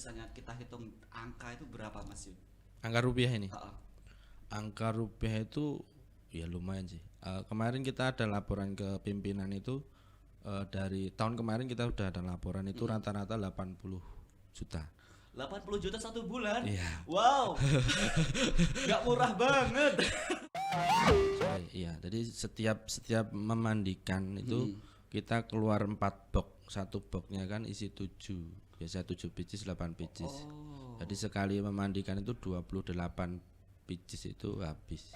misalnya kita hitung angka itu berapa Mas Yud? Angka rupiah ini. Heeh. Angka rupiah itu ya lumayan sih. Kemarin kita ada laporan ke pimpinan itu dari tahun kemarin kita udah ada laporan itu rata-rata 80 juta. 80 juta satu bulan? Iya. Wow. Nggak murah banget. Iya, jadi setiap memandikan itu kita keluar 4 box. Satu boxnya kan isi 7. Biasa 7 pieces 8 pieces. Oh. Jadi sekali memandikan itu 28 pieces itu habis.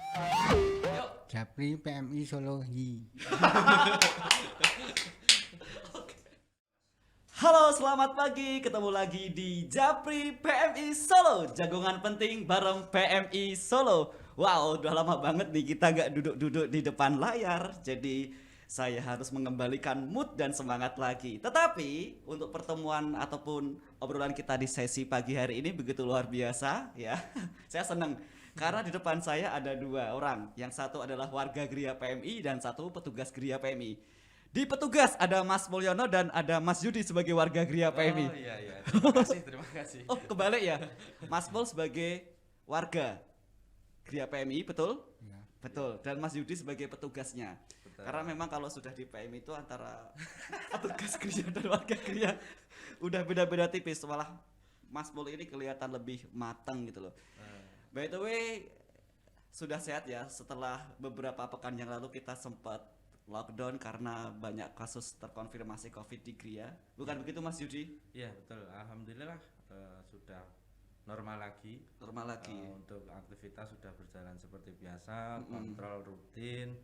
Japri PMI Solo Yi. Halo, selamat pagi. Ketemu lagi di Japri PMI Solo. Jagongan penting bareng PMI Solo. Wow, udah lama banget nih kita nggak duduk-duduk di depan layar. Jadi saya harus mengembalikan mood dan semangat lagi. Tetapi untuk pertemuan ataupun obrolan kita di sesi pagi hari ini begitu luar biasa ya. Saya senang karena di depan saya ada 2 orang. Yang satu adalah warga Gria PMI dan satu petugas Gria PMI. Di petugas ada Mas Mulyono dan ada Mas Yudi sebagai warga Gria PMI. Oh iya. Terima kasih. Oh, kebalik ya. Mas Mul sebagai warga Gria PMI, betul? Ya. Betul. Dan Mas Yudi sebagai petugasnya. Betul. Karena memang kalau sudah di PMI itu antara petugas Gria dan warga Gria udah beda-beda tipis. Malah Mas Mul ini kelihatan lebih matang gitu loh. By the way, sudah sehat ya setelah beberapa pekan yang lalu kita sempat lockdown karena banyak kasus terkonfirmasi COVID di Gria. Bukan begitu Mas Yudi? Iya betul. Alhamdulillah sudah normal lagi. Normal lagi. Untuk aktivitas sudah berjalan seperti biasa, kontrol rutin.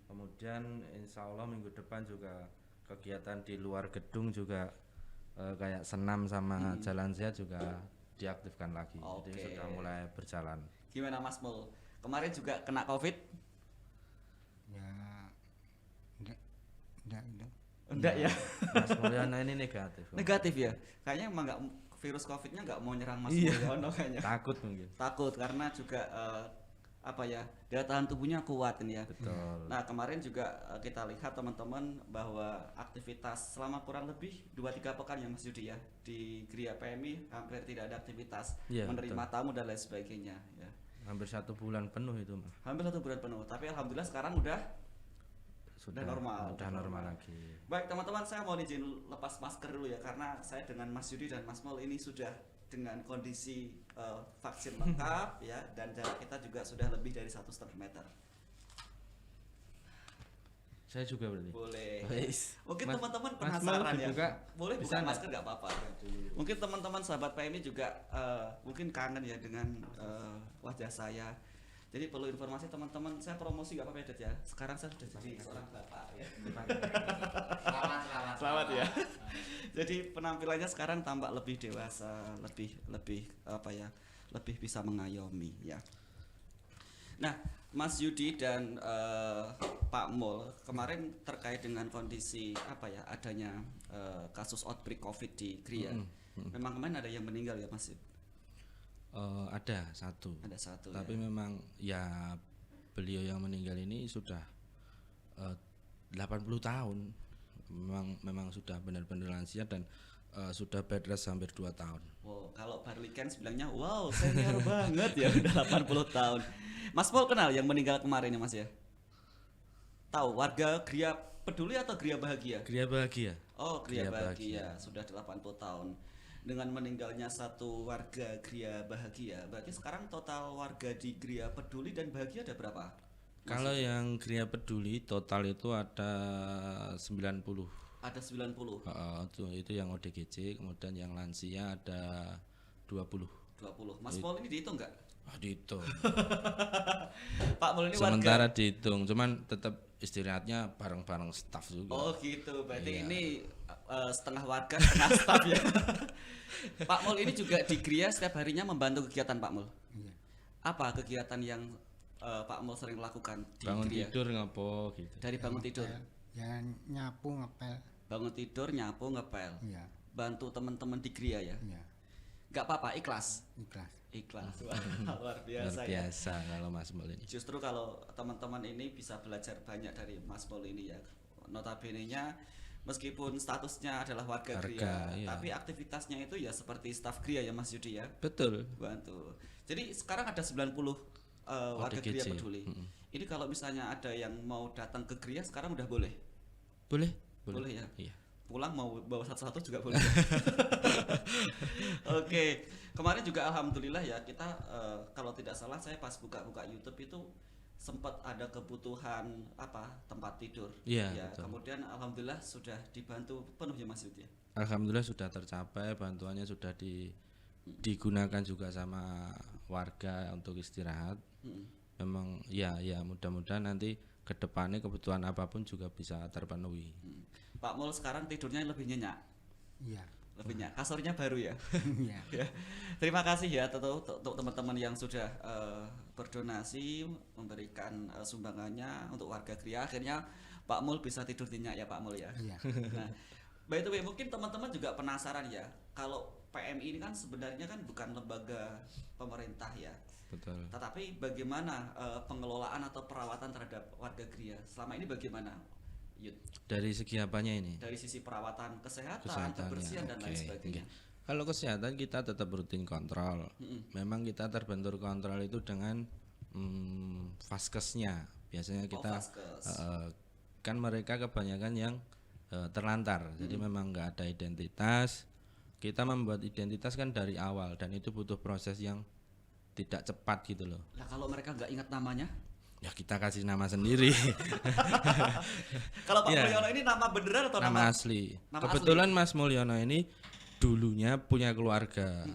Kemudian insya Allah minggu depan juga kegiatan di luar gedung juga kayak senam sama jalan sehat juga diaktifkan lagi. Oke. Jadi sudah mulai berjalan. Gimana Mas Mul? Kemarin juga kena COVID? Ya. Enggak itu. Enggak ya? Mas Mulyono ini negatif. Negatif ya? Kayaknya emang nggak, virus COVID-nya nggak mau nyerang Mas Iya. Mulyono kayaknya. Takut mungkin. Takut karena juga apa ya, daya tahan tubuhnya kuat ini ya. Betul. Nah kemarin juga kita lihat teman-teman bahwa aktivitas selama kurang lebih 2-3 pekan ya Mas Yudi ya di Gria PMI hampir tidak ada aktivitas, Iya, menerima tamu dan lain sebagainya ya. Hampir 1 bulan penuh itu Mas. Hampir 1 bulan penuh, tapi alhamdulillah sekarang udah normal. Udah normal lagi. Baik teman-teman, saya mau izin lepas masker dulu ya karena saya dengan Mas Yudi dan Mas Mul ini sudah dengan kondisi vaksin lengkap ya, dan jarak kita juga sudah lebih dari 1,5 meter. Saya juga berarti. Boleh. Wis. Mungkin Mas- teman-teman Mas penasaran Mul ya. juga Boleh bisa buka nggak? masker nggak apa-apa. Mungkin teman-teman sahabat PMI juga mungkin kangen ya dengan wajah saya. Jadi perlu informasi teman-teman, saya promosi nggak apa-apa ya, Det, ya. Sekarang saya sudah jadi seorang bapak ya. Selamat ya. Jadi penampilannya sekarang tampak lebih dewasa, lebih apa ya, lebih bisa mengayomi ya. Nah, Mas Yudi dan Pak Mul kemarin terkait dengan kondisi apa ya, adanya kasus outbreak COVID di Gria. Memang kemarin ada yang meninggal ya Mas? Ada satu. Ada satu. Tapi ya. memang ya beliau yang meninggal ini sudah 80 tahun. Memang sudah benar-benar lansia dan sudah bed rest hampir 2 tahun. Wow, kalau Barliken bilangnya wow senior banget ya, udah 80 tahun. Mas Paul kenal yang meninggal kemarin ya Mas ya? Tahu warga Gria Peduli atau Gria Bahagia? Gria Bahagia. Oh, Gria Gria Bahagia sudah 80 tahun. Dengan meninggalnya satu warga Gria Bahagia, berarti sekarang total warga di Gria Peduli dan Bahagia ada berapa? Kalau yang Gria Peduli total itu ada 90. Ada 90. Itu yang ODGJ, kemudian yang lansia ada 20. 20. Mas Paul ini dihitung nggak? Dihitung. Pak Mul ini Sementara warga. dihitung, cuman tetap istirahatnya bareng-bareng staff juga. Oh gitu, berarti Iya. ini setengah warga, setengah staff ya. Pak Mul ini juga di Gria setiap harinya membantu kegiatan Pak Mul. Iya. Apa kegiatan yang Pak Mul sering lakukan di Bangun Gria? tidur ngapo gitu. Dari bangun tidur, Ya nyapu ngepel. bangun tidur, nyapu, ngepel, Iya. bantu teman-teman di Gria ya. Iya. Gak apa-apa, ikhlas. Ikhlas. Ikhlas. Wah, luar Luar biasa ya. biasa kalau Mas Mul ini. Justru kalau teman-teman ini bisa belajar banyak dari Mas Mul ini ya. Notabene-nya Meskipun statusnya adalah warga Warga, Gria, iya. tapi aktivitasnya itu ya seperti staf Gria ya Mas Yudi ya. Betul. Bantu. Jadi sekarang ada 90 warga ODGJ. Gria peduli. Ini kalau misalnya ada yang mau datang ke Gria sekarang udah boleh. Boleh? Boleh ya. Iya. Pulang mau bawa satu-satu juga boleh. Oke, kemarin juga alhamdulillah ya kita kalau tidak salah saya pas buka-buka YouTube itu sempat ada kebutuhan tempat tidur. Iya, Ya, betul. kemudian alhamdulillah sudah dibantu penuh ya Mas Yudi. Alhamdulillah sudah tercapai, bantuannya sudah digunakan juga sama warga untuk istirahat. Memang ya mudah-mudahan nanti kedepannya kebutuhan apapun juga bisa terpenuhi. Pak Mul sekarang tidurnya lebih nyenyak. Iya. Lebih nyenyak. Kasurnya baru ya. Iya. Ya. Terima kasih ya untuk teman-teman yang sudah berdonasi memberikan sumbangannya untuk warga Gria. Akhirnya Pak Mul bisa tidur nyenyak ya Pak Mul ya. Iya. Nah, by the way mungkin teman-teman juga penasaran ya, kalau PMI ini kan sebenarnya kan bukan lembaga pemerintah ya. Betul. Tetapi bagaimana pengelolaan atau perawatan terhadap warga Gria selama ini bagaimana? Yud, Dari segi apanya ini? dari sisi perawatan kesehatan, Kesehatan, kebersihan ya, dan lain oke, sebagainya. oke. Kalau kesehatan kita tetap rutin kontrol. Memang kita terbentur kontrol itu dengan vaskesnya. Biasanya kita Vaskes. kan mereka kebanyakan yang terlantar. Jadi memang nggak ada identitas. Kita membuat identitas kan dari awal dan itu butuh proses yang tidak cepat gitu loh. Nah kalau mereka nggak ingat namanya, Ya kita kasih nama sendiri. kalau Pak Iya. Mulyono ini nama beneran atau Nama asli. nama Kebetulan Mas Mulyono ini dulunya punya keluarga.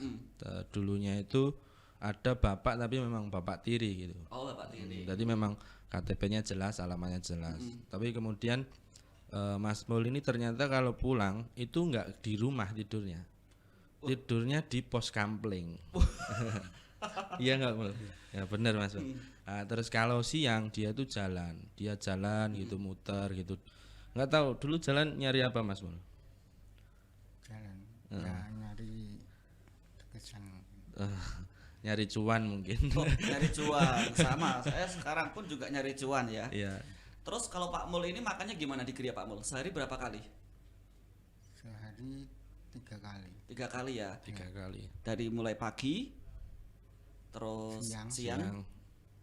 Dulunya itu ada bapak tapi memang bapak tiri gitu. Oh Bapak Tiri. Jadi memang KTP-nya jelas, alamatnya jelas. Tapi kemudian Mas Mul ini ternyata kalau pulang itu nggak di rumah tidurnya. Tidurnya di pos kampling. Iya nggak Mul? Ya benar Mas Mul. Nah, terus kalau siang dia tuh jalan gitu muter gitu. Nggak tahu dulu jalan nyari apa Mas Mul? Jalan. Ya nyari kesan. Nyari cuan mungkin. Oh, nyari cuan sama. Saya sekarang pun juga nyari cuan ya. Iya. Terus kalau Pak Mul ini makannya gimana di Gria Pak Mul? Sehari berapa kali? Sehari 3 kali. 3 kali ya. 3 kali. Dari mulai pagi, terus Siang. siang,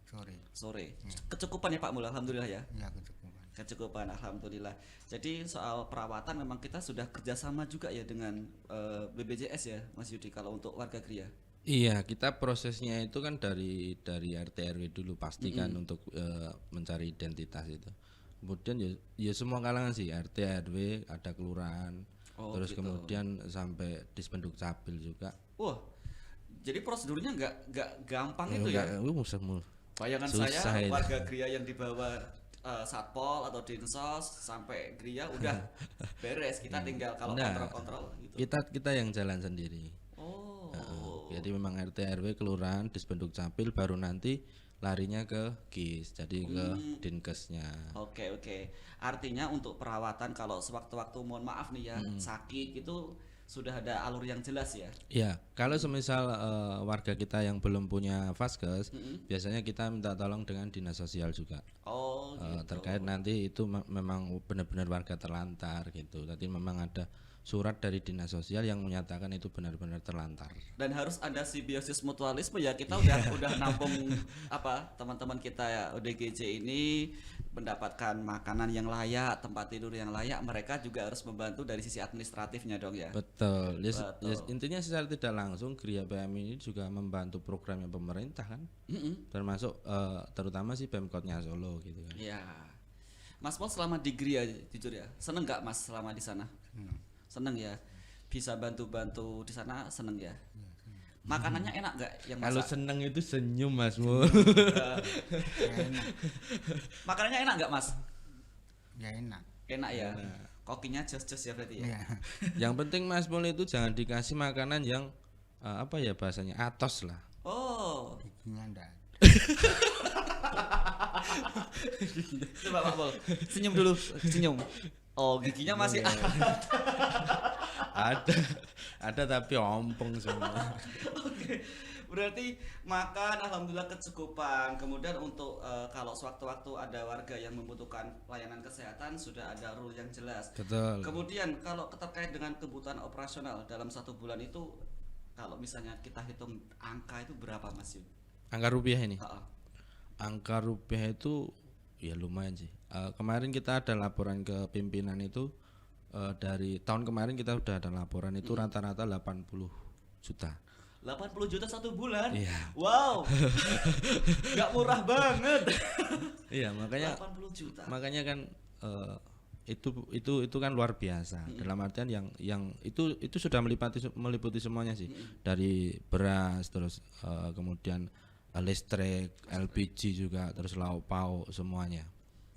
Sore. sore. Kecukupan ya Pak Mul, alhamdulillah ya. Ya kecukupan. Kecukupan, alhamdulillah. Jadi soal perawatan memang kita sudah kerjasama juga ya dengan BPJS ya, Mas Yudi. Kalau untuk warga Gria. Iya, kita prosesnya itu kan dari RT RW dulu pastikan untuk mencari identitas itu. Kemudian ya semua kalangan sih, RT RW, ada kelurahan, Oh, terus gitu. kemudian sampai Dispenduk Capil juga. Wah, jadi prosedurnya nggak gampang itu ya. Bayangan Susah saya itu. warga Gria yang dibawa Satpol atau Dinsos sampai Gria udah beres. Kita tinggal kalau Nah, kontrol-kontrol gitu. Kita yang jalan sendiri. Oh. Jadi memang RT RW, kelurahan, Dispenduk Capil baru nanti larinya ke GIS, jadi ke Dinkesnya. Oke. Artinya untuk perawatan kalau sewaktu-waktu mohon maaf nih ya sakit itu sudah ada alur yang jelas ya. Ya, kalau semisal warga kita yang belum punya vaskes, biasanya kita minta tolong dengan dinas sosial juga. Oh gitu. Terkait nanti itu memang benar-benar warga terlantar gitu. Tadi memang ada surat dari dinas sosial yang menyatakan itu benar-benar terlantar. Dan harus ada simbiosis mutualisme ya. Kita Iya. udah nampung teman-teman kita ya ODGJ ini mendapatkan makanan yang layak, tempat tidur yang layak, mereka juga harus membantu dari sisi administratifnya dong ya. Betul. Betul. Intinya secara tidak langsung Gria PMI ini juga membantu programnya pemerintah kan, termasuk terutama sih Pemkotnya Solo gitu kan. Iya. Mas Pol selama di Gria jujur ya, seneng nggak Mas selama di sana? Seneng ya. Bisa bantu-bantu di sana seneng ya. Makanannya enak nggak yang Kalau masak? seneng itu senyum Mas Mul. Makanannya enak nggak Mas? Ya enak. Enak ya. Kokinya jos-jos ya berarti ya. Ya. Yang penting Mas Mul itu jangan dikasih makanan yang apa ya bahasanya atos lah. Oh. Giginya enggak. Coba Pak Pol, senyum dulu, senyum. Oh, giginya masih ada tapi ompong semua. Oke. Berarti makan alhamdulillah kecukupan. Kemudian untuk kalau sewaktu-waktu ada warga yang membutuhkan pelayanan kesehatan sudah ada rule yang jelas. Betul. Kemudian kalau terkait dengan kebutuhan operasional dalam 1 bulan itu, kalau misalnya kita hitung angka itu berapa Mas Yud? Angka rupiah ini. Ha-ha. Angka rupiah itu ya lumayan sih. Kemarin kita ada laporan ke pimpinan itu, dari tahun kemarin kita udah ada laporan itu rata-rata 80 juta. 80 juta 1 bulan. Iya. Wow. Nggak murah banget. Iya, makanya 80 juta. makanya kan itu kan luar biasa. Dalam artian yang itu sudah meliputi semuanya sih. Dari beras, terus kemudian listrik, LPG juga, terus lauk pauk semuanya.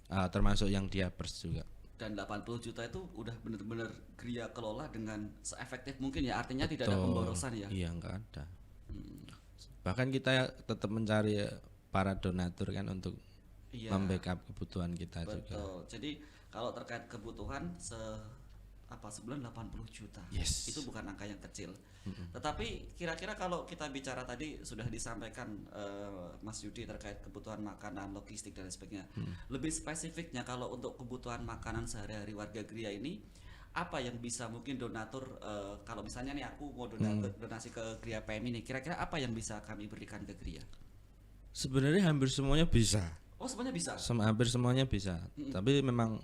Termasuk yang diapers juga. Dan 80 juta itu udah bener-bener Gria kelola dengan seefektif mungkin ya, artinya tidak ada Betul. pemborosan ya. Iya, enggak ada. Bahkan kita tetap mencari para donatur kan untuk Iya. membackup kebutuhan kita juga. Betul. Jadi kalau terkait kebutuhan sebulan 80 juta. Yes. Itu bukan angka yang kecil. Tetapi kira-kira kalau kita bicara tadi sudah disampaikan Mas Yudi terkait kebutuhan makanan, logistik dan sebagainya. Lebih spesifiknya kalau untuk kebutuhan makanan sehari-hari warga Gria ini, apa yang bisa mungkin donatur kalau misalnya nih aku mau donasi ke Gria PM ini, kira-kira apa yang bisa kami berikan ke Gria? Sebenarnya hampir semuanya bisa. Oh, semuanya bisa. Hampir semuanya bisa. Tapi memang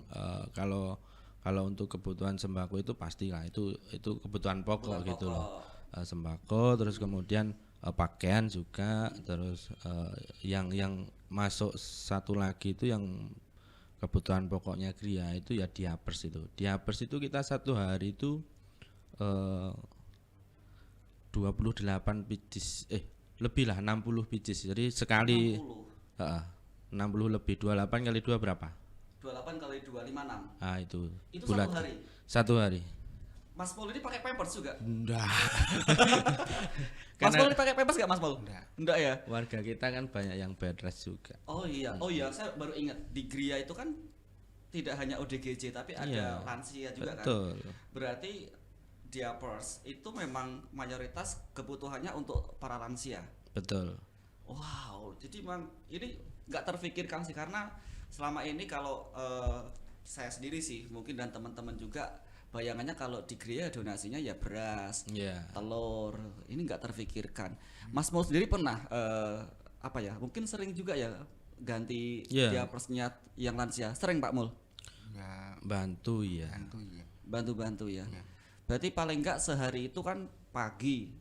kalau untuk kebutuhan sembako itu pastilah itu kebutuhan pokok Kebutuhan gitu pokok. loh. Sembako, terus kemudian pakaian juga, terus yang masuk satu lagi itu yang kebutuhan pokoknya Gria itu ya diapers itu. Diapers itu kita satu hari itu 28 biji lebih lah 60 biji. Jadi sekali 60 lebih 28 kali 2 berapa? 28 kali 2 56. Ah itu Itu bulat. satu hari. Satu hari. Mas Pol ini pakai Pampers juga? Enggak. Mas Karena Pol ini pakai Pampers gak Mas Pol? Enggak ya? warga kita kan banyak yang bed rest juga. Oh iya, saya baru ingat di Gria itu kan tidak hanya ODGJ tapi ada Iya. lansia juga kan. Betul. Berarti diapers itu memang mayoritas kebutuhannya untuk para lansia. Betul. Wow, jadi memang ini nggak terfikirkan sih, karena selama ini kalau saya sendiri sih mungkin dan teman-teman juga bayangannya kalau di Gria donasinya ya beras, Iya. telur, ini nggak terfikirkan. Mas Mul sendiri pernah mungkin sering juga ya ganti Iya. diapersnya yang lansia, sering Pak Mul? Ya Bantu ya. bantu ya. Bantu-bantu ya. Berarti paling nggak sehari itu kan pagi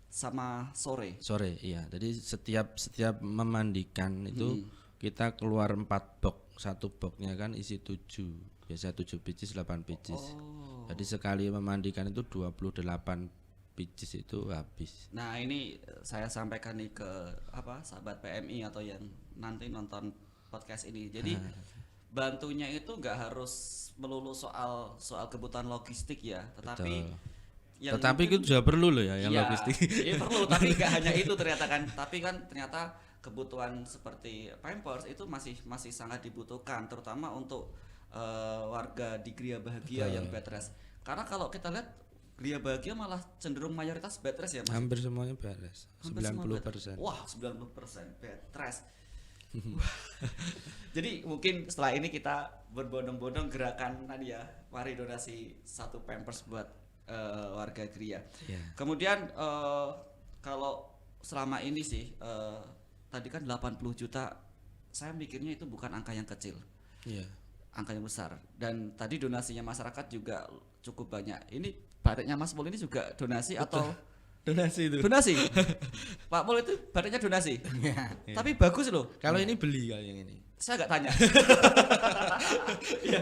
sama sore. Sore, iya. Jadi setiap memandikan itu kita keluar 4 box. Satu boxnya kan isi 7. Biasa 7 biji, 8 biji. Jadi sekali memandikan itu 28 biji itu habis. Nah ini saya sampaikan nih ke sahabat PMI atau yang nanti nonton podcast ini. Jadi bantunya itu nggak harus melulu soal kebutuhan logistik ya, tetapi Betul. Tetapi itu juga perlu loh ya yang iya, logistik. iya perlu, tapi nggak hanya itu ternyata kan. Tapi kan ternyata kebutuhan seperti Pampers itu masih sangat dibutuhkan, terutama untuk warga di Gria Bahagia yang bed rest. Karena kalau kita lihat Gria Bahagia malah cenderung mayoritas bed rest ya Mas. Hampir semuanya beres. Hampir semua 90%. Wah, 90% bed rest. Jadi mungkin setelah ini kita berbondong-bondong gerakan tadi ya, mari donasi 1 Pampers buat warga Gria. Iya. Kemudian kalau selama ini sih tadi kan 80 juta, saya mikirnya itu bukan angka yang kecil, Iya. angka yang besar. Dan tadi donasinya masyarakat juga cukup banyak. Ini batiknya Mas Pol ini juga donasi atau Donasi itu. donasi? Pak Pol itu batiknya donasi. Iya. Tapi bagus loh. Kalau ini beli kalau yang ini. Saya nggak tanya. Iya.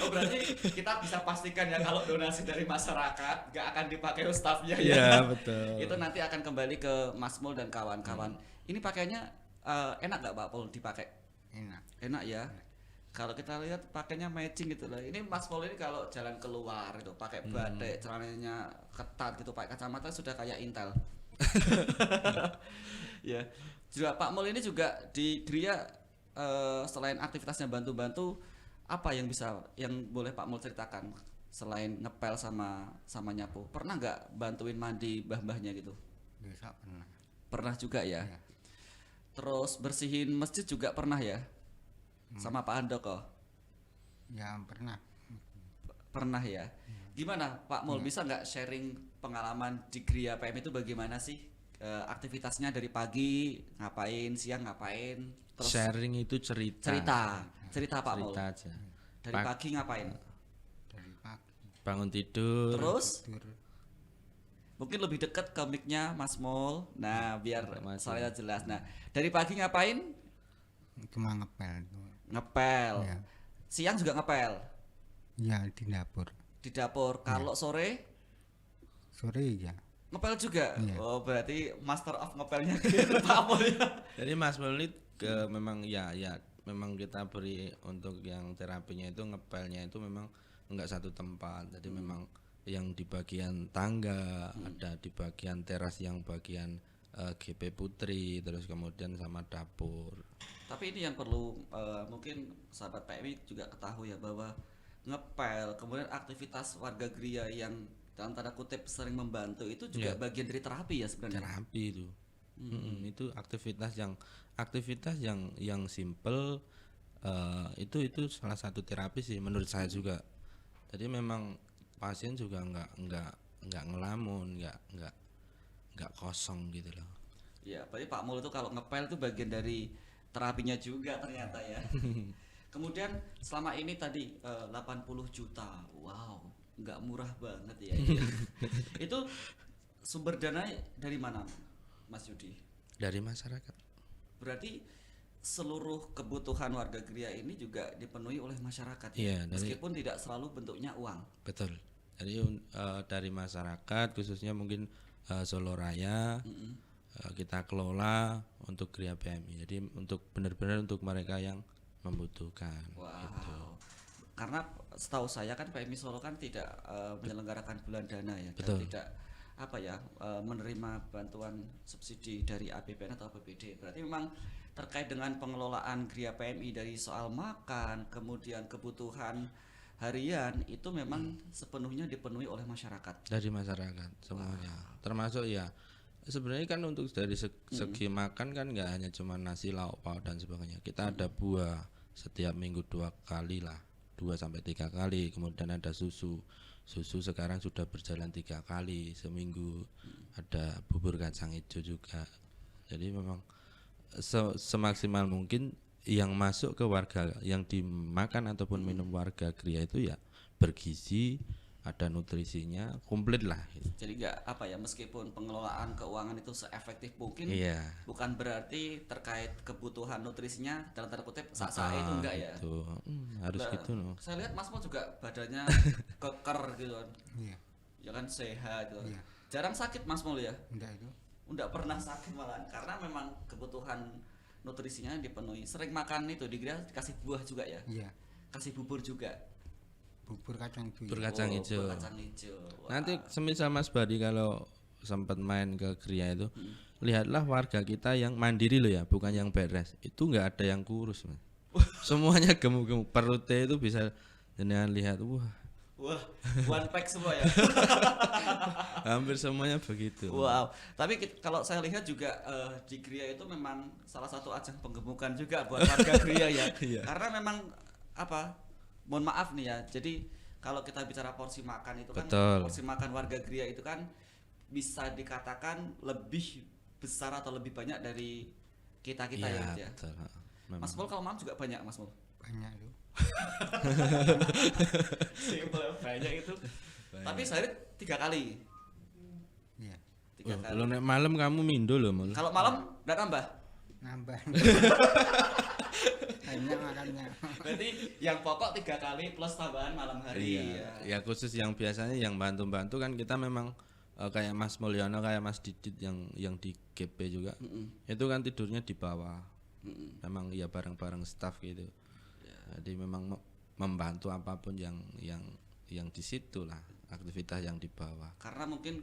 Oh, berarti kita bisa pastikan ya kalau donasi dari masyarakat nggak akan dipakai stafnya ya. Iya, betul. Itu nanti akan kembali ke Mas Mul dan kawan-kawan. Ini pakainya enak nggak Pak Pol dipakai? Enak. Enak ya. Kalau kita lihat pakainya matching gitu loh. Ini Mas Pol ini kalau jalan keluar itu pakai batik, celananya ketat gitu, pakai kacamata sudah kayak Intel. Ya. Juga Pak Mul ini juga di Gria selain aktivitasnya bantu-bantu, apa yang boleh Pak Mul ceritakan selain ngepel sama nyapu? Pernah nggak bantuin mandi mbah-mbahnya gitu? Desa pernah. Pernah juga ya. Ya. Terus bersihin masjid juga pernah ya? Sama Pak Handoko? Ya pernah. Pernah ya. Gimana Pak Mul, bisa nggak sharing pengalaman di Gria PM itu bagaimana sih? Aktivitasnya dari pagi ngapain, siang ngapain? Terus Sharing itu cerita. cerita Pak Mul. Cerita aja. Dari pagi ngapain? Dari pagi Bangun tidur. Terus tidur mungkin lebih dekat ke mic-nya Mas Mul. Nah, biar Maju. saya jelas. Nah, dari pagi ngapain? cuma ngepel tuh. Ngepel. Ya. Siang juga ngepel Ya di dapur. di dapur. Kalau sore Sore ya. ngepel juga. Iya. Oh, berarti master of ngepelnya Pak Mul ya. Jadi Mas Melit ke memang ya memang kita beri untuk yang terapinya itu ngepelnya itu memang enggak satu tempat. Jadi memang yang di bagian tangga, ada di bagian teras yang bagian GP Putri, terus kemudian sama dapur. Tapi ini yang perlu mungkin sahabat PMI juga ketahui ya, bahwa ngepel kemudian aktivitas warga Gria yang dalam tanda kutip sering membantu itu juga bagian dari terapi ya sebenarnya. Terapi itu. Itu aktivitas yang simple, itu salah satu terapi sih menurut saya juga. Jadi memang pasien juga nggak ngelamun, nggak kosong gitu loh. Ya, berarti Pak Mul itu kalau ngepel itu bagian dari terapinya juga ternyata ya. Kemudian selama ini tadi 80 juta, wow, nggak murah banget ya. Itu sumber dana dari mana, Mas Yudi? Dari masyarakat. Berarti seluruh kebutuhan warga Gria ini juga dipenuhi oleh masyarakat, ya? Iya, dari- Meskipun tidak selalu bentuknya uang. Betul. Jadi dari masyarakat khususnya mungkin Solo Raya kita kelola untuk Gria PMI. Jadi untuk benar-benar untuk mereka yang membutuhkan. Wow. Gitu. Karena setahu saya kan PMI Solo kan tidak menyelenggarakan bulan dana ya, dan Betul. tidak menerima bantuan subsidi dari APBN atau APBD. Berarti memang terkait dengan pengelolaan Gria PMI dari soal makan, kemudian kebutuhan harian itu memang sepenuhnya dipenuhi oleh masyarakat. Dari masyarakat semuanya. Termasuk ya sebenarnya kan untuk dari segi makan kan nggak hanya cuma nasi, lauk pauk dan sebagainya. Kita ada buah setiap minggu 2 kali lah, 2 sampai 3 kali. Kemudian ada susu sekarang sudah berjalan 3 kali seminggu. Ada bubur kacang hijau juga. Jadi memang semaksimal mungkin yang masuk ke warga, yang dimakan ataupun minum warga Gria itu ya bergizi, ada nutrisinya, komplit lah. Jadi nggak meskipun pengelolaan keuangan itu seefektif mungkin, Iya. bukan berarti terkait kebutuhan nutrisinya dalam tanda kutip sak-sak itu enggak ya. Gitu. Harus Lah, gitu loh. Saya lihat Mas Mo juga badannya keker gitu kan. Iya. Ya kan sehat gitu. Iya. Jarang sakit Mas Mo ya. Enggak itu. Enggak pernah sakit malah karena memang kebutuhan nutrisinya dipenuhi. Sering makan itu dikasih buah juga ya. Iya. Kasih bubur juga. Bubur kacang hijau. Bubur kacang hijau. Bubur kacang hijau. Wah. Nanti semisal Mas Badi kalau sempat main ke Gria itu, lihatlah warga kita yang mandiri loh ya, bukan yang beres. Itu nggak ada yang kurus, Mas. Semuanya gemuk-gemuk. Perutnya itu bisa jenengan lihat, Wah, one pack semua ya. hampir semuanya begitu. Wow, tapi kalau saya lihat juga di Gria itu memang salah satu ajang penggemukan juga buat warga Gria ya. Iya. Karena memang mohon maaf nih ya. Jadi kalau kita bicara porsi makan itu kan, Betul. porsi makan warga Gria itu kan bisa dikatakan lebih besar atau lebih banyak dari kita-kita Iya, ya, Mas ya. betul. Memang. Mas Mul kalau malam juga banyak Mas Mul. Banyak itu. Simpel banyak itu. Tapi sehari 3 kali. Iya. 3 kali. Kalau nek malam kamu mindo loh, Mul. Kalau malam udah nambah. Nambah. Banyak makannya. Berarti yang pokok 3 kali plus tambahan malam hari. Iya. Ya khusus yang biasanya yang bantu-bantu kan kita memang kayak Mas Mulyono, kayak Mas Didit yang di GP juga. Itu kan tidurnya di bawah. Memang ya bareng-bareng staff gitu. Jadi memang membantu apapun yang di situ lah, aktivitas yang di bawah. Karena mungkin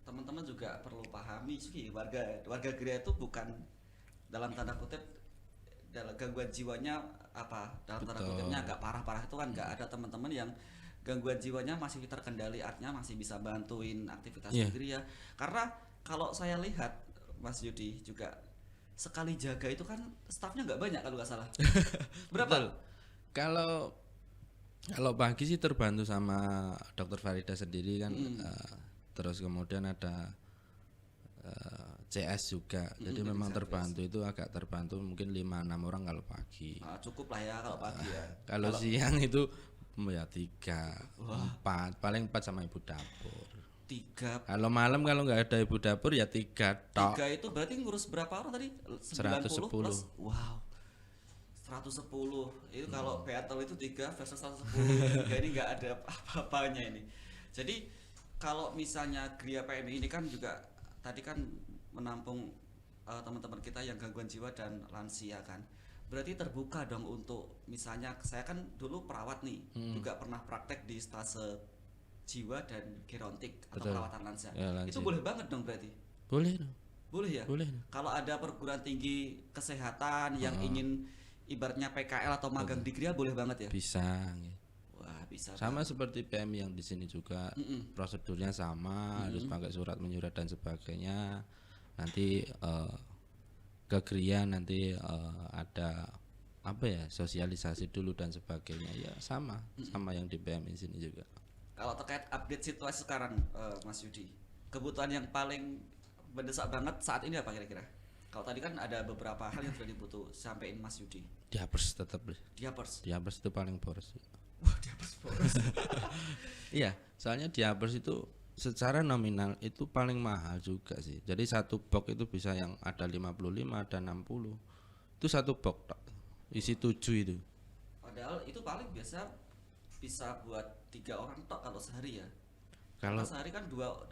teman-teman juga perlu pahami sih, warga Gria itu bukan dalam tanda kutip dalam gangguan jiwanya dalam tanda Betul. kutipnya agak parah-parah itu kan nggak ada teman-teman yang gangguan jiwanya masih terkendali, artinya masih bisa bantuin aktivitas Iya. Gria. Karena kalau saya lihat Mas Yudi juga sekali jaga itu kan stafnya nggak banyak kalau nggak salah. Berapa? Betul. Kalau pagi sih terbantu sama Dokter Farida sendiri kan, terus kemudian ada CS juga, jadi memang terbantu itu agak terbantu mungkin 5-6 orang kalau pagi. Ah, cukup lah ya kalau pagi ya. Kalau siang itu ya 3, 4, paling 4 sama ibu dapur. 3 Kalau malam kalau nggak ada ibu dapur ya 3 tok. 3 itu berarti ngurus berapa orang tadi? 110. Plus? Wow. 110 itu kalau battle itu 3 versus 110. 3 ini nggak ada apa-apanya ini. Jadi kalau misalnya Gria PMI ini kan juga tadi kan menampung teman-teman kita yang gangguan jiwa dan lansia kan. Berarti terbuka dong untuk misalnya saya kan dulu perawat nih, juga pernah praktek di stase jiwa dan gerontik atau Betul. perawatan lansia. Ya, lansia. Itu boleh banget dong berarti. Boleh dong. Boleh ya? Boleh. Kalau ada perguruan tinggi kesehatan yang ingin ibaratnya PKL atau magang di Gria boleh banget ya? Bisa. Wah, bisa. Sama seperti PMI yang di sini juga, prosedurnya sama, harus pakai surat menyurat dan sebagainya. Nanti ke Gria nanti ada apa ya, sosialisasi dulu dan sebagainya, ya sama yang di PMI sini juga. Kalau terkait update situasi sekarang, Mas Yudi, kebutuhan yang paling mendesak banget saat ini apa kira-kira? Kalau tadi kan ada beberapa hal yang sudah dibutuh sampaikan Mas Yudi. Diapers tetap deh. Diapers. Diapers itu paling boros. Wah, diapers boros. Iya, soalnya diapers itu secara nominal itu paling mahal juga sih. Jadi satu box itu bisa yang ada 55, ada 60. Itu satu box tok. Isi 7 itu. Padahal itu paling biasa bisa buat 3 orang tok kalau sehari ya. Kalau Sehari kan dua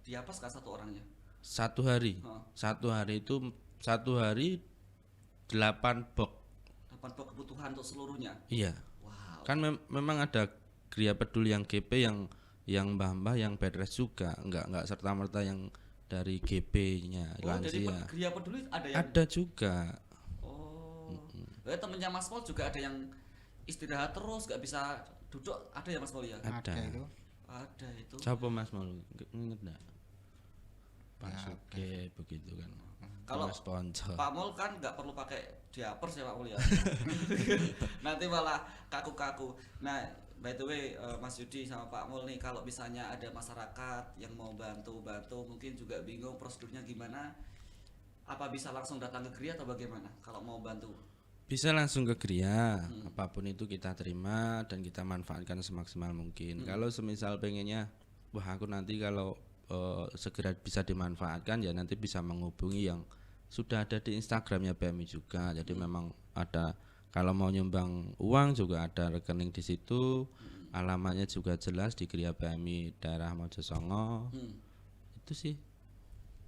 diapers kan satu orangnya. satu hari. Oh. Satu hari itu 8 box. 8 box kebutuhan untuk seluruhnya. Iya. Wow. Kan memang ada Gria Peduli yang GP yang mbah-mbah yang bed rest juga, enggak serta merta yang dari GP-nya Oh, jadi lansia. Gria Peduli ada yang Ada juga. Oh. Temennya Mas Pol juga ada yang istirahat terus gak bisa duduk, ada ya Mas Pol ya? Ada. itu. Ada itu. Siapa Mas mau inget enggak? Pak Ya, Suge begitu kan. Kalau Mas Ponco. Pak Mol kan nggak perlu pakai diapers ya Pak Mol ya. Nanti malah kaku-kaku. Nah, by the way Mas Yudi sama Pak Mol nih, kalau misalnya ada masyarakat yang mau bantu mungkin juga bingung prosedurnya gimana, apa bisa langsung datang ke Gria atau bagaimana kalau mau bantu? Bisa langsung ke Gria, apapun itu kita terima dan kita manfaatkan semaksimal mungkin. Kalau semisal pengennya, wah aku nanti kalau segera bisa dimanfaatkan ya nanti bisa menghubungi yang sudah ada di Instagramnya PMI juga. Jadi memang ada, kalau mau nyumbang uang juga ada rekening di situ, alamatnya juga jelas di Gria PMI daerah Mojosongo. Itu sih.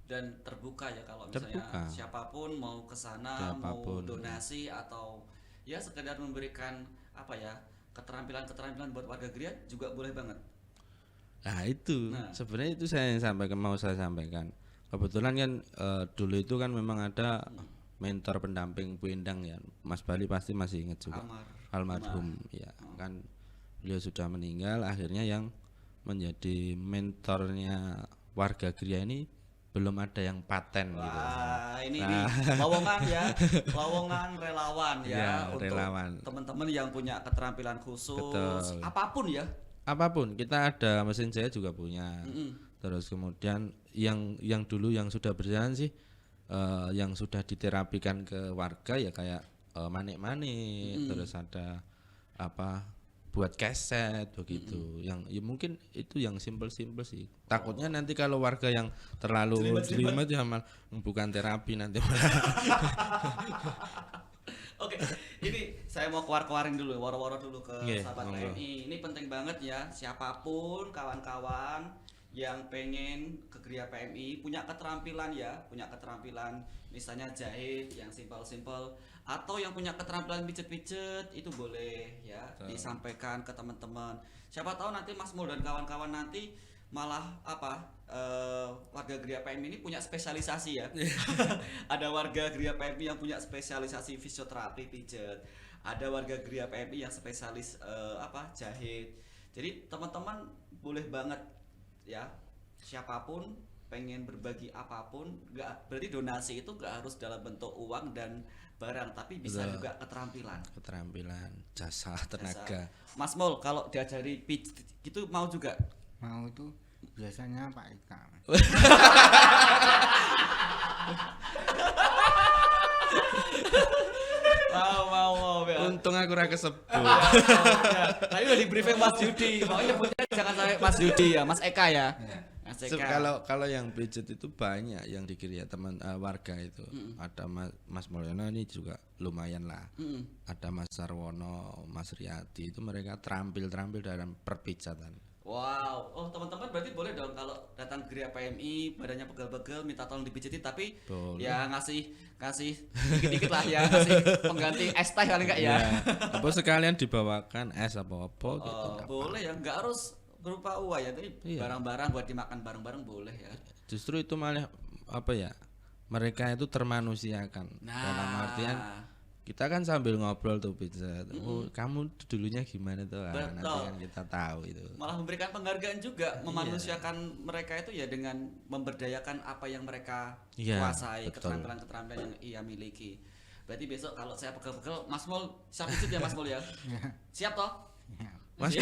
Dan terbuka ya kalau misalnya Terbuka. siapapun mau ke sana, Siapapun. mau donasi atau ya sekedar memberikan apa ya, keterampilan buat warga Gria juga boleh banget. Nah itu Nah. sebenarnya itu saya mau saya sampaikan. Kebetulan kan dulu itu kan memang ada mentor pendamping Bu Endang ya, Mas Bali pasti masih ingat juga. Almarhum ya kan, beliau sudah meninggal. Akhirnya yang menjadi mentornya warga Gria ini belum ada yang paten gitu. Wah, ini lowongan ya, lowongan relawan ya, Ya, untuk relawan. teman-teman yang punya keterampilan khusus, Betul. apapun ya. Apapun, kita ada mesin jahit juga punya. Terus kemudian yang dulu yang sudah berjalan sih yang sudah diterapikan ke warga ya kayak manik-manik, terus ada apa buat keset begitu. Yang ya mungkin itu yang simple-simple sih. Takutnya nanti kalau warga yang terlalu jelimet ya malah bukan terapi nanti malah. Oke, ini saya mau keluarin dulu, waro-waro dulu ke Nggih, sahabat monggo. PMI. Ini penting banget ya, siapapun kawan-kawan yang pengen ke Gria PMI punya keterampilan ya, punya keterampilan misalnya jahit yang simpel-simpel atau yang punya keterampilan pijet-pijet itu boleh ya disampaikan ke teman-teman. Siapa tahu nanti Mas Mul dan kawan-kawan nanti malah apa warga Gria PMI ini punya spesialisasi ya. Ada warga Gria PMI yang punya spesialisasi fisioterapi pijet. Ada warga Gria PMI yang spesialis apa jahit. Jadi teman-teman boleh banget ya, siapapun pengen berbagi apapun, nggak berarti donasi itu nggak harus dalam bentuk uang dan barang, tapi bisa Betul. juga keterampilan. Keterampilan, jasa, tenaga. Mas Mol, kalau diajari pijit gitu mau juga? Mau itu biasanya Pak Ika. Mau ya. Untung aku ora kesebut. Ya, tadi udah di briefing Mas Yudi, pokoknya nyebutnya jangan sampai Mas Yudi ya, Mas Eka ya. Mas Eka. Kalau yang pijit itu banyak yang dikira ya teman warga itu. Ada Mas Mulyono ini juga lumayan lah. Ada Mas Sarwono, Mas Riyadi, itu mereka terampil dalam perpijatan. Wow, oh teman-teman berarti boleh dong kalau datang ke Gria PMI badannya pegel-pegel minta tolong dipijitin, tapi Boleh. ya ngasih dikit-dikit lah ya, ngasih pengganti es teh kali enggak ya. Apa sekalian dibawakan es apa-apa gitu. Oh, nggak boleh ya, nggak harus berupa uang ya, tapi Iya. barang-barang buat dimakan bareng-bareng boleh ya. Justru itu malah apa ya? Mereka itu termanusiakan. Dalam artian kita kan sambil ngobrol tuh pizza. Oh, kamu dulunya gimana tuh? Ah, nanti Betul. kan kita tahu itu. Malah memberikan penghargaan juga, memanusiakan mereka itu ya dengan memberdayakan apa yang mereka Iya, kuasai, betul. keterampilan-keterampilan yang ia miliki. Berarti besok kalau saya pegel-pegel, Mas Mol siap pijit ya Mas Mol ya? Siap toh? Mas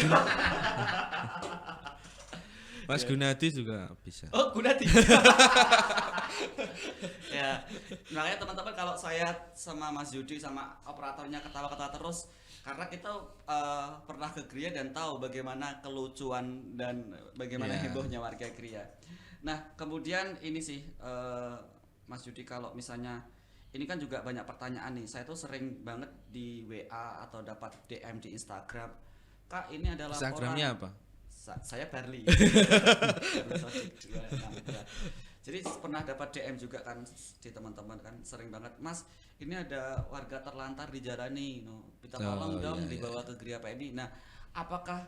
Mas Gunadi juga bisa. Oh, Gunadi. Ya, makanya teman-teman kalau saya sama Mas Yudi sama operatornya ketawa-ketawa terus karena kita pernah ke Gria dan tahu bagaimana kelucuan dan bagaimana Yeah. hebohnya warga Gria. Nah, kemudian ini sih Mas Yudi, kalau misalnya ini kan juga banyak pertanyaan nih. Saya tuh sering banget di WA atau dapat DM di Instagram. Kak, ini adalah Instagramnya apa? Saya Barli. Jadi pernah dapat DM juga kan di teman-teman kan, sering banget, Mas ini ada warga terlantar di jalan nih, minta tolong dong iya, dibawa ke Gria PMI. Nah, apakah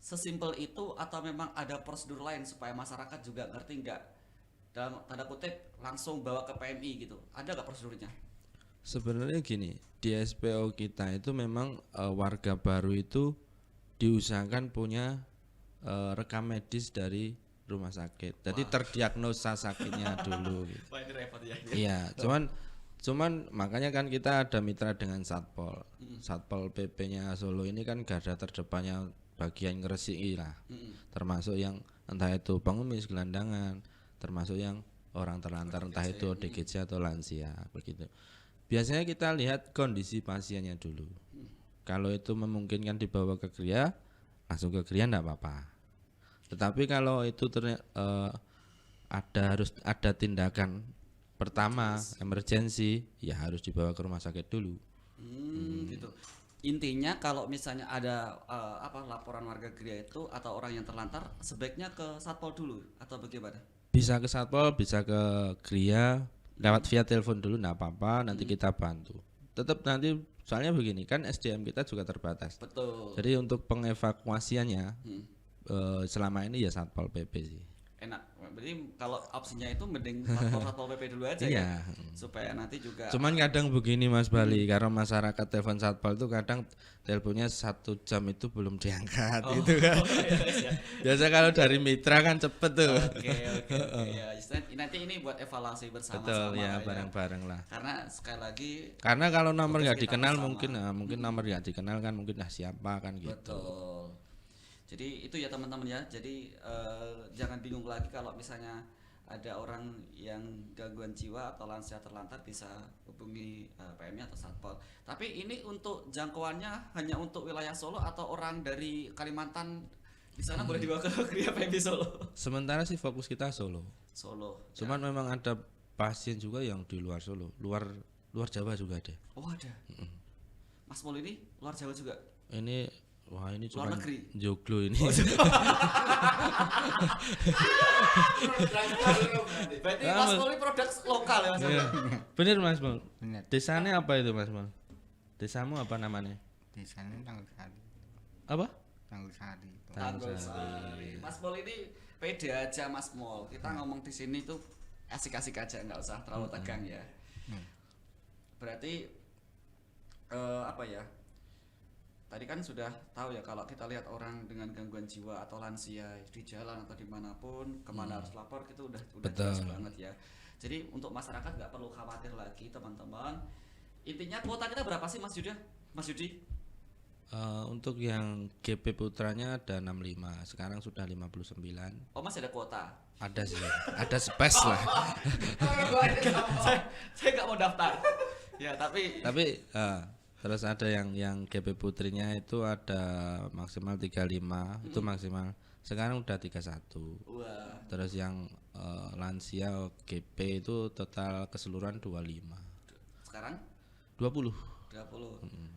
sesimpel itu atau memang ada prosedur lain supaya masyarakat juga ngerti nggak, dalam tanda kutip langsung bawa ke PMI gitu, ada nggak prosedurnya? Sebenarnya gini, di SPO kita itu memang warga baru itu diusahakan punya rekam medis dari rumah sakit. Jadi terdiagnosa sakitnya dulu gitu. Wah, ini repot ya. Iya, cuman makanya kan kita ada mitra dengan Satpol. Satpol PP-nya Solo ini kan garda terdepannya bagian ngresiki lah. Termasuk yang entah itu pengemis, gelandangan, termasuk yang orang terlantar entah itu DGC atau lansia begitu. Biasanya kita lihat kondisi pasiennya dulu. Kalau itu memungkinkan dibawa ke Gria, langsung ke Gria enggak apa-apa. Tetapi kalau itu harus ada tindakan pertama emergensi, ya harus dibawa ke rumah sakit dulu. Gitu. Intinya kalau misalnya ada laporan warga Gria itu atau orang yang terlantar, sebaiknya ke Satpol dulu atau bagaimana? Bisa ke Satpol, bisa ke Gria, lewat via telepon dulu enggak apa-apa, nanti kita bantu. Tetap nanti soalnya begini kan SDM kita juga terbatas. Betul. Jadi untuk pengevakuasiannya selama ini ya Satpol PP sih. Enak. Berarti kalau opsinya itu mending Satpol PP dulu aja Iya. ya. Supaya nanti juga Cuman kadang begini Mas Bali, karena masyarakat telepon Satpol itu kadang teleponnya 1 jam itu belum diangkat gitu kan. iya. Biasa kalau dari mitra kan cepet tuh. Oke. Ya, nanti ini buat evaluasi bersama-sama Betul ya, lah bareng-bareng lah. Karena sekali lagi Karena kalau nomor tugas nggak kita dikenal bersama. mungkin nomor nggak dikenal kan mungkin siapa kan gitu. Betul. Jadi itu ya teman-teman ya. Jadi jangan bingung lagi kalau misalnya ada orang yang gangguan jiwa atau lansia terlantar bisa hubungi PMI atau Satpol. Tapi ini untuk jangkauannya hanya untuk wilayah Solo atau orang dari Kalimantan di sana boleh dibawa ke Gria PMI Solo. Sementara sih fokus kita Solo. Solo. Cuman memang ada pasien juga yang di luar Solo, luar Jawa juga ada. Oh ada. Mas Mul ini luar Jawa juga. Ini wah ini Luar cuma negeri? joglo ini. Berarti Mas Mul ini produk lokal ya Mas Mul? Iya. Bener Mas Mul. Bener. Desanya apa itu Mas Mul? Desamu apa namanya? Desanya Tanggul Sari. Apa? Tanggul Sari. Tanggul Sari. Mas Mul ini pede aja Mas Mul. Kita ngomong di sini tuh asik-asik aja, nggak usah terlalu tegang ya. Berarti apa ya? tadi kan sudah tahu ya kalau kita lihat orang dengan gangguan jiwa atau lansia di jalan atau dimanapun kemana harus lapor itu udah jelas Betul. banget ya. Jadi untuk masyarakat nggak perlu khawatir lagi teman-teman. Intinya kuota kita berapa sih Mas Yudi? Untuk yang GP putranya ada 65, sekarang sudah 59. Oh masih ada kuota. Ada sih, ada space lah. saya nggak mau daftar. Ya tapi Tapi terus ada yang GP putrinya itu ada maksimal 35, itu maksimal. Sekarang udah 31. wah Terus yang lansia GP itu total keseluruhan 25. sekarang 20. 30.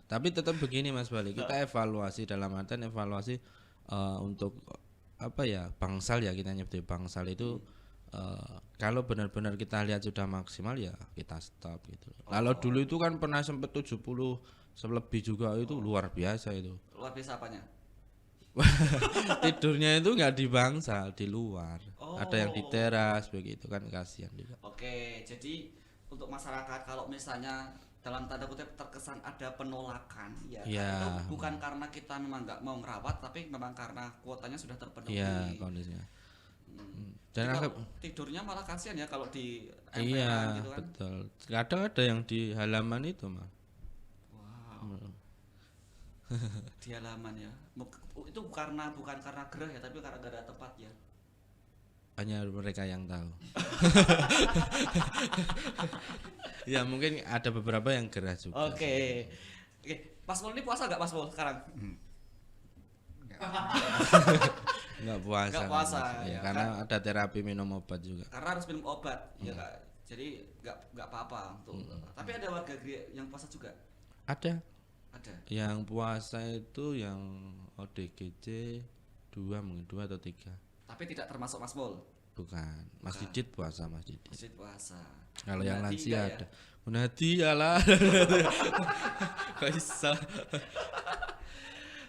Tapi tetap begini Mas Bali, kita evaluasi dalam artian evaluasi untuk apa ya, bangsal ya, kita nyebut bangsal itu kalau benar-benar kita lihat sudah maksimal ya kita stop gitu. Kalau dulu itu kan pernah sempat 70 selebih juga, itu luar biasa itu. Luar biasa apanya? Tidurnya itu nggak di bangsal, di luar. Oh. Ada yang di teras begitu kan, kasihan juga. Oke, jadi untuk masyarakat kalau misalnya dalam tanda kutip terkesan ada penolakan ya, Iya. itu bukan karena kita memang nggak mau ngerawat tapi memang karena kuotanya sudah terpenuhi. Iya kondisinya. Jadi Dan kalau tidurnya malah kasihan ya kalau di emperan iya gitu kan. betul. Kadang ada yang di halaman itu mah. Wow. Di halaman ya. Itu bukan karena gerah ya, tapi karena gak ada tempat ya. Hanya mereka yang tahu. Ya mungkin ada beberapa yang gerah juga. Oke. Mas Mul ini puasa nggak Mas Mul sekarang? Nggak puasa. Nggak puasa, Mas. ya, Karena ada terapi minum obat juga. Karena harus minum obat, ya Kak. Jadi nggak apa-apa untuk. Tapi ada warga Gria yang puasa juga. Ada Ada. yang puasa itu yang ODGJ 2 mungkin 2 atau 3. Tapi tidak termasuk Mas Mul. Bukan. Mas Didit puasa, Mas Didit. Masjid puasa. Kalau yang Munadi lansia enggak ya? ada. Munadi alah. Kok bisa?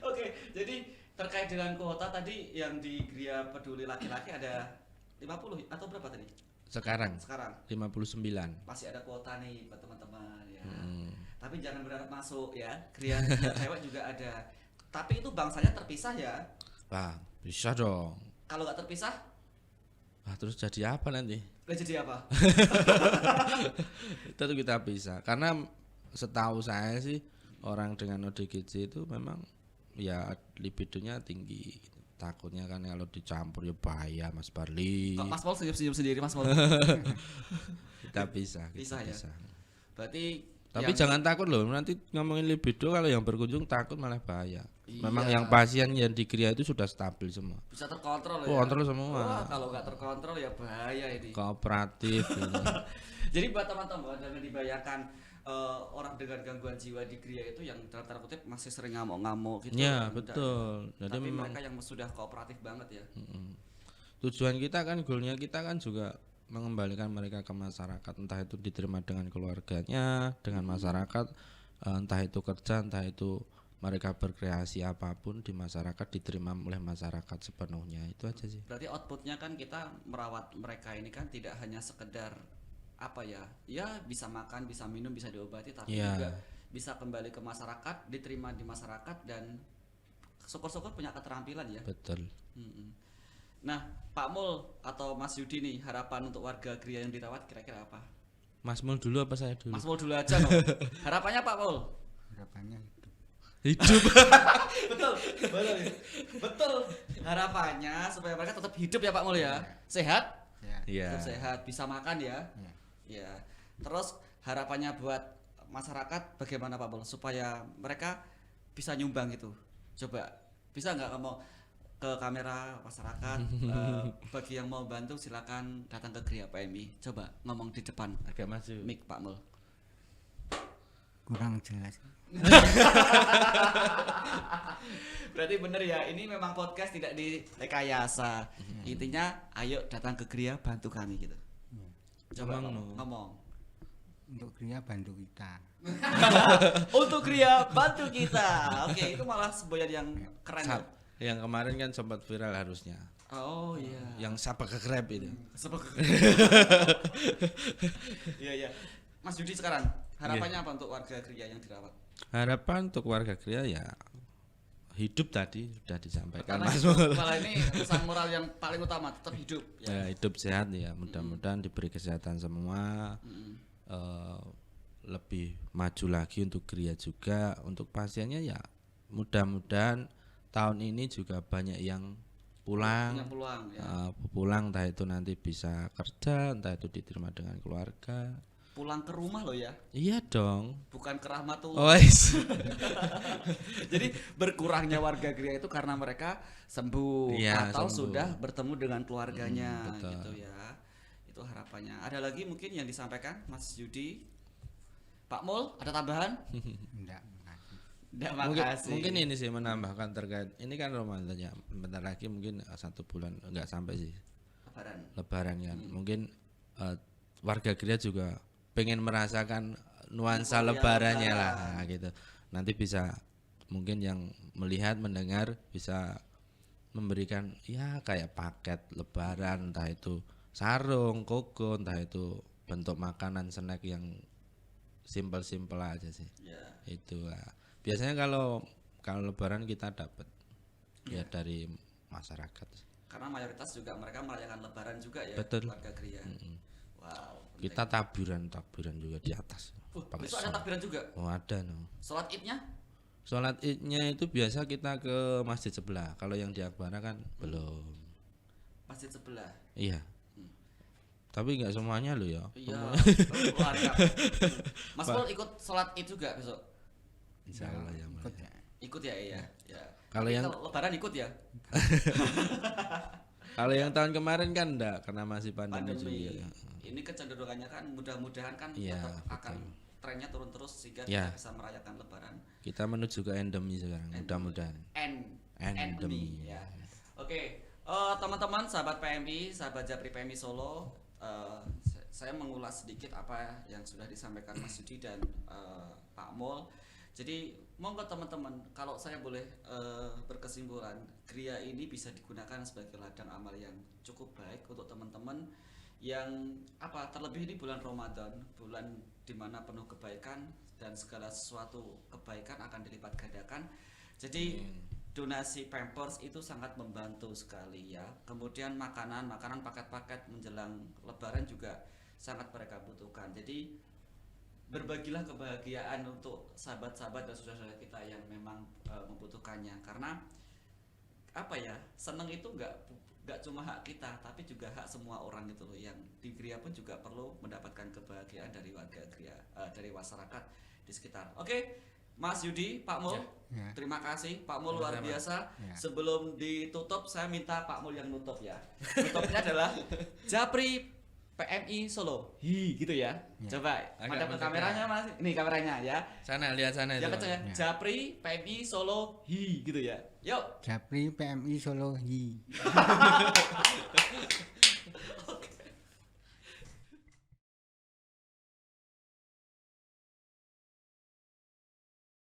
Oke, jadi terkait dengan kuota tadi yang di Gria Peduli Laki-laki ada 50 atau berapa tadi? Sekarang Sekarang 59. masih ada kuota nih buat teman-teman ya. Hmm. Tapi jangan berharap masuk ya. Gria cewek juga ada. Tapi itu bangsanya terpisah ya. Wah, bisa dong. Kalau nggak terpisah, Wah, terus jadi apa nanti? nggak jadi apa? Itu kita bisa. Karena setahu saya sih orang dengan ODGJ itu memang ya libidonya tinggi. Takutnya kan kalau dicampur ya bahaya Mas Barli. Kok Mas Mul senyum-senyum sendiri Mas Mul? Kita bisa, Bisa ya? bisa. Berarti Tapi jangan takut loh, nanti ngomongin libido kalau yang berkunjung takut malah bahaya. Memang Iya. yang pasien yang di Gria itu sudah stabil semua. bisa terkontrol ya. Oh, kontrol semua. Wah, kalau nggak terkontrol ya bahaya ini. Kooperatif gitu. Jadi buat teman-teman jangan dibayangkan orang dengan gangguan jiwa di Gria itu yang dalam tanda kutip masih sering ngamuk-ngamuk gitu. Ya, Enggak. betul. Jadi Tapi memang mereka yang sudah kooperatif banget ya. tujuan kita kan, goalnya kita kan juga mengembalikan mereka ke masyarakat, entah itu diterima dengan keluarganya, dengan masyarakat, entah itu kerja, entah itu mereka berkreasi apapun di masyarakat diterima oleh masyarakat sepenuhnya. Itu aja sih. Berarti outputnya kan kita merawat mereka ini kan tidak hanya sekedar apa ya bisa makan, bisa minum, bisa diobati, tapi Iya. juga bisa kembali ke masyarakat, diterima di masyarakat dan syukur-syukur punya keterampilan ya. Betul. Mm-mm. Nah, Pak Mul atau Mas Yudi nih harapan untuk warga Gria yang dirawat kira-kira apa? Mas Mul dulu apa saya dulu? Mas Mul dulu aja loh. Harapannya Pak Mul. Harapannya hidup. Hidup. Betul, betul, betul. Harapannya supaya mereka tetap hidup ya Pak Mul ya. Sehat, Ya. Iya. tetap sehat, bisa makan ya. Ya. Ya. Terus harapannya buat masyarakat bagaimana Pak Mul supaya mereka bisa nyumbang gitu. Coba bisa nggak kamu ke kamera masyarakat bagi yang mau bantu silakan datang ke Gria PMI. Coba ngomong di depan Agak maju. mic Pak Mul. Kurang jelas. Berarti bener ya, ini memang podcast tidak direkayasa. Intinya ayo datang ke Gria bantu kami gitu. Coba ngomong. Untuk Gria bantu kita. Untuk Gria bantu kita. Oke, itu malah semboyan yang keren. Ya? Yang kemarin kan sempat viral harusnya. Oh iya. Yang siapa ke Grab itu. Iya iya. Mas Yudi sekarang harapannya apa untuk warga Gria yang dirawat? Harapan untuk warga Gria ya hidup tadi sudah disampaikan Karena Mas hidup, Mul. malah ini pesan moral yang paling utama tetap hidup ya. Ya, hidup sehat ya, mudah-mudahan diberi kesehatan semua. Lebih maju lagi untuk Gria juga, untuk pasiennya ya mudah-mudahan tahun ini juga banyak yang pulang. Punya peluang ya. Pulang entah itu nanti bisa kerja, entah itu diterima dengan keluarga. Pulang ke rumah loh ya, Iya dong. bukan ke rahmatullah. Oh, is. Jadi berkurangnya warga Gria itu karena mereka sembuh Iya, atau sembuh. sudah bertemu dengan keluarganya betul. gitu ya. Itu harapannya. Ada lagi mungkin yang disampaikan Mas Yudi? Pak Mul, ada tambahan? Enggak, makasih. Nggak, mungkin, makasih. mungkin ini sih menambahkan terkait ini kan Ramadan ya, bentar lagi mungkin 1 bulan enggak sampai sih Lebaran kan. Mungkin warga Gria juga pengen merasakan nuansa Euforia lebarannya Lebaran. lah gitu. Nanti bisa mungkin yang melihat mendengar bisa memberikan ya kayak paket lebaran, entah itu sarung, koko, entah itu bentuk makanan snack yang simpel-simpel aja sih. Ya. Itu lah. Biasanya kalau lebaran kita dapat ya dari masyarakat. Karena mayoritas juga mereka merayakan lebaran juga ya, Betul. warga Gria. Wow. Kita takbiran juga di atas. Pakai Besok ada sholat. takbiran juga. Oh, ada no. Sholat Idnya? Sholat Idnya itu biasa kita ke masjid sebelah. Kalau yang di Akbara kan belum. Masjid sebelah. Iya. Tapi nggak semuanya loh ya. Iya. Keluarga. Mas Pol ikut sholat Id juga besok. Insya Allah ya. Ikut Mbak. ya. Ikut ya, iya. Ya. Kalau Tapi yang- lebaran ikut ya. Kalau yang tahun kemarin kan enggak karena masih pandemi, Pandemi. juga. Ini kecenderungannya kan mudah-mudahan kan Iya, tetap akan betul. trennya turun terus sehingga Iya. kita bisa merayakan lebaran. Kita menuju ke endemi sekarang, mudah-mudahan. Endemi ya. Oke, teman-teman sahabat PMI, sahabat Japri PMI Solo, saya mengulas sedikit apa yang sudah disampaikan Mas Yudi dan Pak Mul. Jadi monggo teman-teman, kalau saya boleh berkesimpulan, Gria ini bisa digunakan sebagai ladang amal yang cukup baik untuk teman-teman yang terlebih ini bulan Ramadan, bulan dimana penuh kebaikan dan segala sesuatu kebaikan akan dilipat gandakan. Jadi donasi Pampers itu sangat membantu sekali ya. Kemudian makanan paket-paket menjelang Lebaran juga sangat mereka butuhkan. Jadi berbagilah kebahagiaan untuk sahabat-sahabat dan saudara-saudara kita yang memang membutuhkannya. Karena seneng itu nggak cuma hak kita, tapi juga hak semua orang gitu loh. Yang di Gria pun juga perlu mendapatkan kebahagiaan dari warga Gria, dari masyarakat di sekitar. Oke, Mas Yudi, Pak Mul, Ya. terima kasih Pak Mul, luar Sama-sama. biasa. Ya. Sebelum ditutup, saya minta Pak Mul yang nutup ya. Nutupnya adalah Japri PMI Solo. Gitu ya. Ya. Coba Agak madep ke mendekat. kameranya Mas. Ini kameranya ya. Sana lihat sana Yang itu. kenceng ya. Ya. Japri PMI Solo. Gitu ya. Yuk. Japri PMI Solo Hi.